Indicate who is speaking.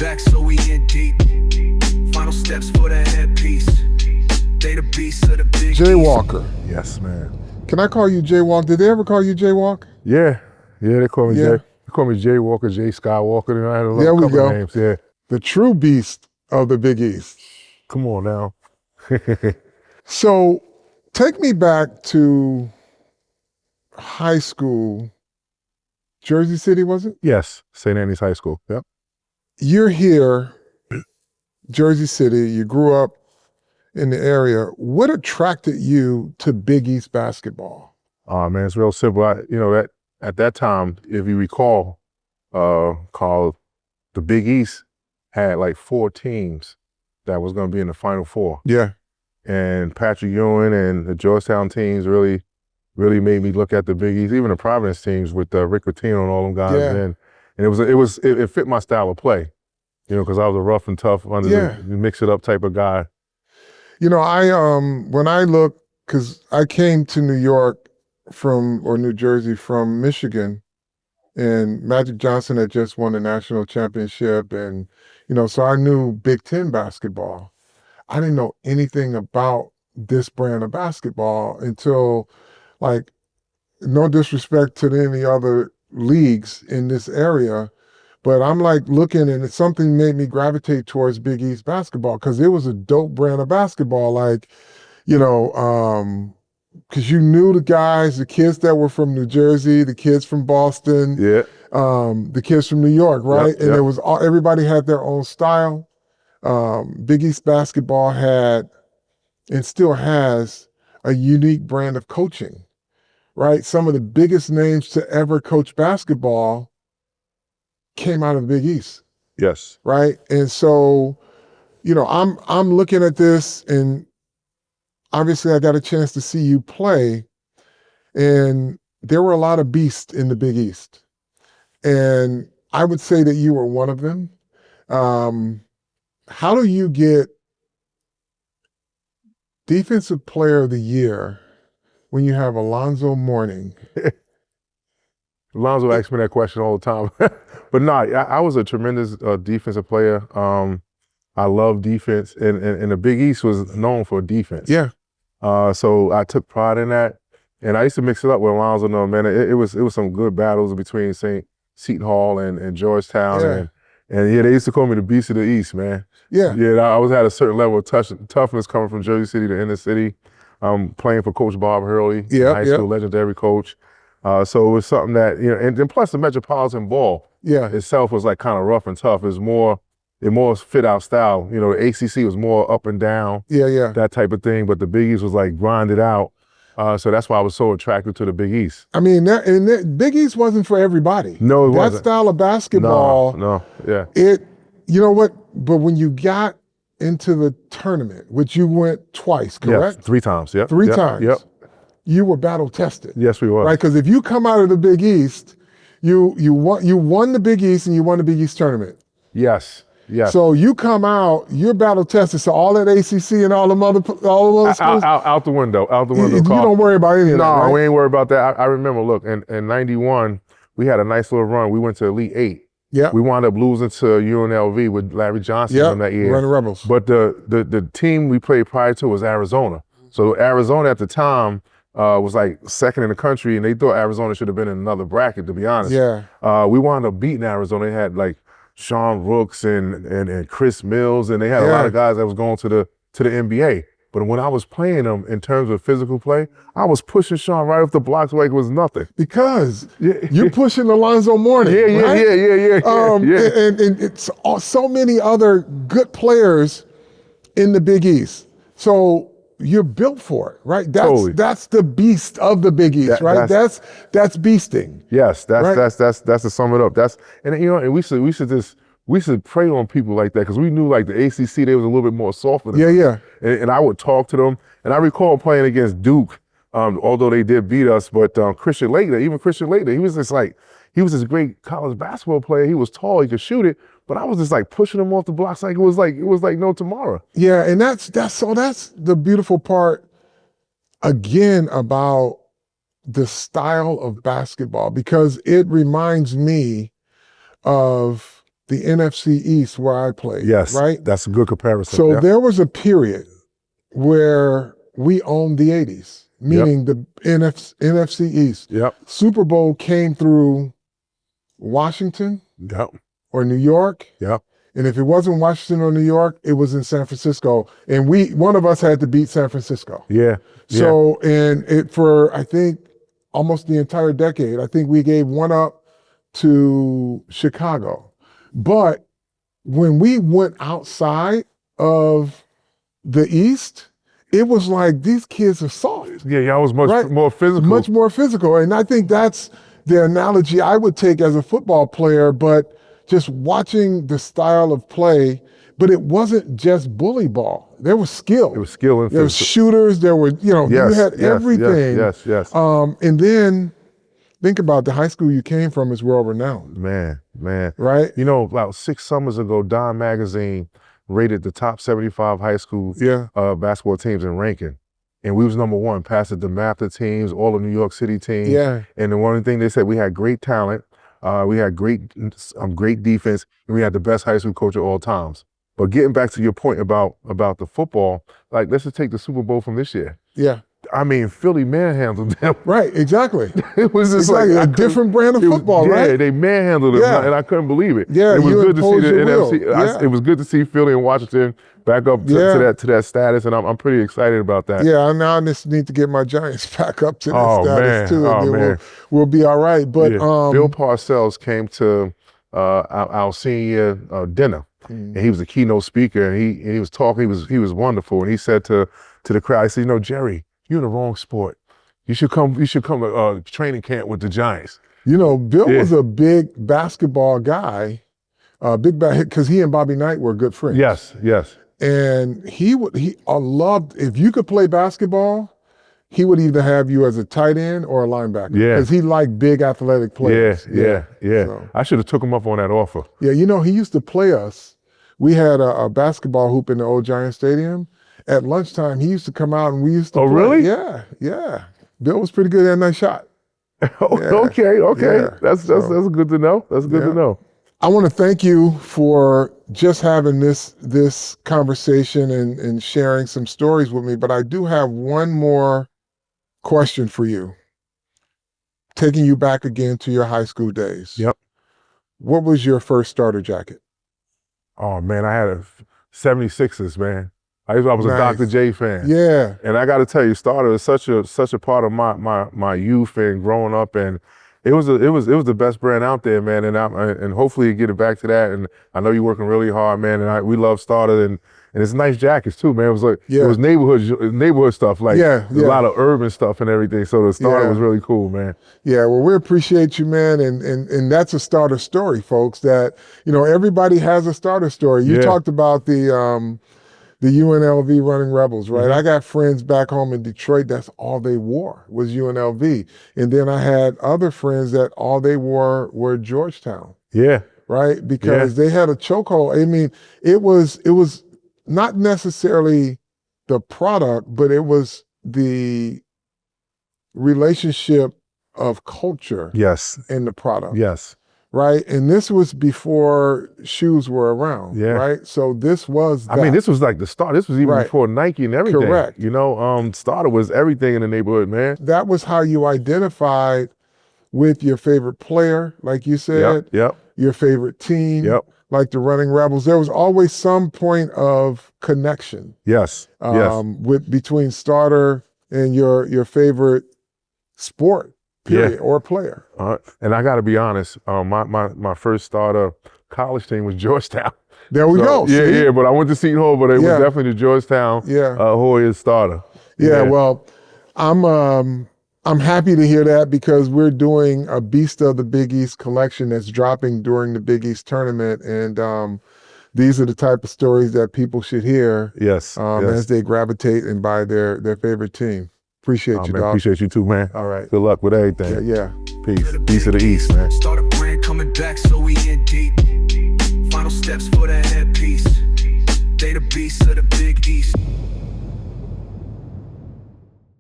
Speaker 1: back, so we in deep. Final steps for the headpiece. They the beasts of the big
Speaker 2: Jay Walker.
Speaker 3: Yes, man.
Speaker 2: Can I call you Jay Walker? Did they ever call you Jay Walker?
Speaker 3: Yeah, they call me
Speaker 2: Yeah.
Speaker 3: Jay. They call me Jay Walker, Jay Skywalker, and I had a
Speaker 2: There we
Speaker 3: couple
Speaker 2: go.
Speaker 3: names. Yeah,
Speaker 2: The true beast of the Big East.
Speaker 3: come on now.
Speaker 2: So take me back to high school. Jersey City, was it?
Speaker 3: Yes, St. Annie's High School. Yep.
Speaker 2: You're here, Jersey City. You grew up in the area. What attracted you to Big East basketball?
Speaker 3: Man, it's real simple. That at that time, if you recall, called the Big East had like 4 teams that was going to be in the Final Four.
Speaker 2: Yeah. And
Speaker 3: Patrick Ewing and the Georgetown teams really made me look at the Big East, even the Providence teams with Rick Pitino and all them guys.
Speaker 2: Yeah.
Speaker 3: And it fit my style of play, because I was a rough and tough, mix it up type of guy.
Speaker 2: When I look, because I came to New York or New Jersey from Michigan, and Magic Johnson had just won the national championship, and so I knew Big Ten basketball. I didn't know anything about this brand of basketball until, like, no disrespect to any other leagues in this area, but I'm like looking, and something made me gravitate towards Big East basketball because it was a dope brand of basketball. Like, because you knew the guys, the kids that were from New Jersey, the kids from Boston, the kids from New York, right?
Speaker 3: Yep,
Speaker 2: and it was everybody had their own style. Big East basketball had, and still has, a unique brand of coaching, right? Some of the biggest names to ever coach basketball came out of the Big East.
Speaker 3: Yes.
Speaker 2: Right? And so, I'm looking at this, and obviously I got a chance to see you play, and there were a lot of beasts in the Big East. And I would say that you were one of them. How do you get Defensive Player of the Year when you have Alonzo Mourning?
Speaker 3: Alonzo asks me that question all the time. But no, I was a tremendous defensive player. I love defense, and the Big East was known for defense.
Speaker 2: Yeah.
Speaker 3: So I took pride in that, and I used to mix it up with Alonzo. No, man, it was some good battles between St. Seton Hall and Georgetown, and they used to call me the Beast of the East, man.
Speaker 2: Yeah.
Speaker 3: Yeah, I always had a certain level of toughness coming from Jersey City to inner city. Playing for Coach Bob Hurley, high school legendary coach. So it was something that, and plus the Metropolitan ball itself was like kind of rough and tough. It more fit our style. The ACC was more up and down, that type of thing. But the Big East was like grinded out. So that's why I was so attracted to the Big East.
Speaker 2: I mean, Big East wasn't for everybody.
Speaker 3: No, it wasn't.
Speaker 2: That style of basketball.
Speaker 3: No, yeah.
Speaker 2: You know what? But when you got into the tournament, which you went twice, correct?
Speaker 3: Yes, 3 times, yep.
Speaker 2: 3 times.
Speaker 3: Yep.
Speaker 2: You were battle tested.
Speaker 3: Yes, we were.
Speaker 2: Right, because if you come out of the Big East, you won the Big East and you won the Big East tournament.
Speaker 3: Yes. Yes.
Speaker 2: So you come out, you're battle tested. So all that ACC and all them other schools,
Speaker 3: out the window.
Speaker 2: You don't worry about any of that.
Speaker 3: No,
Speaker 2: right?
Speaker 3: we ain't worried about that. I remember. Look, in '91, we had a nice little run. We went to Elite 8.
Speaker 2: Yeah.
Speaker 3: We wound up losing to UNLV with Larry Johnson from that year.
Speaker 2: Running Rebels.
Speaker 3: But the team we played prior to was Arizona. So Arizona at the time was like second in the country, and they thought Arizona should have been in another bracket, to be honest.
Speaker 2: Yeah.
Speaker 3: We wound up beating Arizona. They had like Sean Rooks and Chris Mills, and they had a lot of guys that was going to the NBA. But when I was playing them in terms of physical play, I was pushing Sean right off the blocks like it was nothing.
Speaker 2: Because you're pushing Alonzo Mourning.
Speaker 3: Yeah.
Speaker 2: And it's so many other good players in the Big East. So you're built for it, right? That's the beast of the Big East, right? That's beasting.
Speaker 3: Yes, that's to sum it up. And we should prey on people like that because we knew like the ACC, they was a little bit more softer than us. And I would talk to them. And I recall playing against Duke, although they did beat us, but Christian Laettner, he was this great college basketball player. He was tall, he could shoot it, but I was just like pushing him off the blocks like it was like no tomorrow.
Speaker 2: Yeah, and that's the beautiful part again about the style of basketball, because it reminds me of the NFC East where I played.
Speaker 3: Yes,
Speaker 2: right.
Speaker 3: That's a good comparison.
Speaker 2: So there was a period where we owned the 80s, meaning the NFC East.
Speaker 3: Yep.
Speaker 2: Super Bowl came through Washington or New York.
Speaker 3: Yep.
Speaker 2: And if it wasn't Washington or New York, it was in San Francisco. And one of us had to beat San Francisco.
Speaker 3: Yeah.
Speaker 2: So, and for, I think, almost the entire decade, I think we gave one up to Chicago. But when we went outside of the East, it was like, these kids are soft.
Speaker 3: Yeah, y'all was much more physical.
Speaker 2: Much more physical. And I think that's the analogy I would take as a football player, but just watching the style of play, but it wasn't just bully ball. There was skill.
Speaker 3: It was skill and
Speaker 2: there was shooters, there were, you had everything.
Speaker 3: Yes.
Speaker 2: And then think about the high school you came from is world-renowned.
Speaker 3: Man.
Speaker 2: Right?
Speaker 3: About 6 summers ago, Dime Magazine rated the top 75 high school basketball teams in ranking. And we was #1, past the MAFTA teams, all the New York City teams.
Speaker 2: Yeah.
Speaker 3: And the one thing they said, we had great talent, we had great defense, and we had the best high school coach of all times. But getting back to your point about the football, like let's just take the Super Bowl from this year.
Speaker 2: Yeah.
Speaker 3: I mean, Philly manhandled them.
Speaker 2: Right, exactly.
Speaker 3: It was just like
Speaker 2: a different brand of football, right?
Speaker 3: Yeah, they manhandled them, and I couldn't believe it.
Speaker 2: Yeah,
Speaker 3: it was good to see the NFC.
Speaker 2: Yeah.
Speaker 3: It was good to see Philly and Washington back up to that status, and I'm pretty excited about that.
Speaker 2: Yeah, I just need to get my Giants back up to that status too, and then we'll be all right. But
Speaker 3: Bill Parcells came to our senior dinner, and he was the keynote speaker, and he was talking. He was wonderful, and he said to the crowd, he said, Jerry, you're in the wrong sport. You should come to training camp with the Giants.
Speaker 2: Bill was a big basketball guy, because he and Bobby Knight were good friends.
Speaker 3: Yes.
Speaker 2: And he loved, if you could play basketball, he would either have you as a tight end or a linebacker. Yeah. Because he liked big athletic players.
Speaker 3: Yeah. So. I should have took him up on that offer.
Speaker 2: Yeah, he used to play us. We had a basketball hoop in the old Giant Stadium. At lunchtime, he used to come out and we used to play.
Speaker 3: Really?
Speaker 2: Yeah. Bill was pretty good at a nice shot.
Speaker 3: Okay.
Speaker 2: Yeah.
Speaker 3: That's good to know. That's good to know.
Speaker 2: I want to thank you for just having this conversation and sharing some stories with me, but I do have one more question for you. Taking you back again to your high school days.
Speaker 3: Yep.
Speaker 2: What was your first starter jacket?
Speaker 3: Oh man, I had a 76ers, man. I was a Dr. J fan.
Speaker 2: Yeah.
Speaker 3: And I got to tell you, Starter is such a part of my youth and growing up, and it was the best brand out there, man. And hopefully you get it back to that. And I know you're working really hard, man. And we love Starter, and it's nice jackets too, man. It was like it was neighborhood stuff, like a lot of urban stuff and everything. So the Starter was really cool, man. Yeah, well, we appreciate you, man. And that's a Starter story, folks. That everybody has a Starter story. You talked about the UNLV Running Rebels, right? Mm-hmm. I got friends back home in Detroit, that's all they wore was UNLV. And then I had other friends that all they wore were Georgetown. Yeah. Right? Because they had a chokehold. I mean, it was not necessarily the product, but it was the relationship of culture in the product. Yes. Right? And this was before shoes were around, right? So this was that. I mean, this was like the start. This was even before Nike and everything. Correct. Starter was everything in the neighborhood, man. That was how you identified with your favorite player, like you said. Yep. Your favorite team. Yep. Like the Running Rebels. There was always some point of connection. Yes. Between Starter and your favorite sport. Period, or player. And I got to be honest, my first Starter college team was Georgetown. There we go. Yeah, but I went to Seton Hall, but it was definitely the Georgetown Hoyas Starter. Yeah, well, I'm happy to hear that because we're doing a Beast of the Big East collection that's dropping during the Big East tournament, and these are the type of stories that people should hear. As they gravitate and buy their favorite team. Appreciate you, man. Dog. Appreciate you too, man. All right. Good luck with everything. Yeah. Peace. Peace of the East, man. Start a brand coming back, so we in deep. Final steps for the headpiece. They the beast of the Big East.